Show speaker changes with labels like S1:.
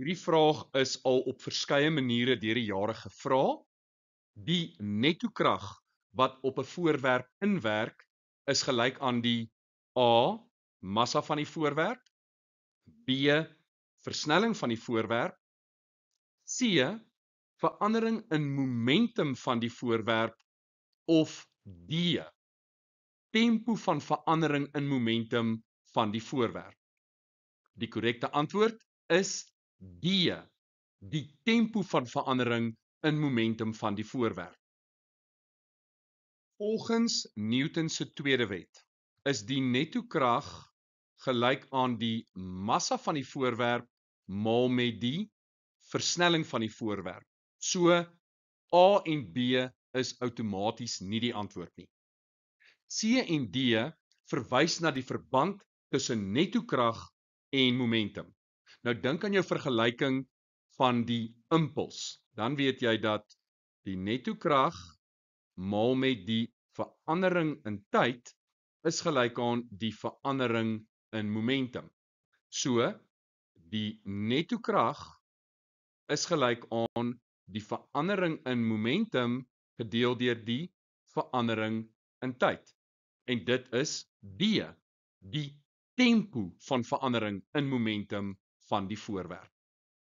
S1: Hierdie vraag is al op verskeie maniere deur die jare gevra. Die netto-krag wat op 'n voorwerp inwerk is gelyk aan die A, massa van die voorwerp, B, versnelling van die voorwerp, C, verandering in momentum van die voorwerp of D, tempo van verandering in momentum van die voorwerp. Die korrekte antwoord is D, die tempo van verandering in momentum van die voorwerp. Volgens Newton se tweede wet is die netto-krag gelyk aan die massa van die voorwerp maal met die versnelling van die voorwerp. So A en B is outomaties nie die antwoord nie. C en D verwys na die verband tussen netto-krag en momentum. Nou dink aan jou vergelyking van die impuls. Dan weet jy dat die netto-krag maal met die verandering in tyd is gelyk aan die verandering in momentum. So die netto-krag is gelyk aan die verandering in momentum gedeel deur die verandering in tyd. En dit is D, die tempo van verandering in momentum van die voorwerp.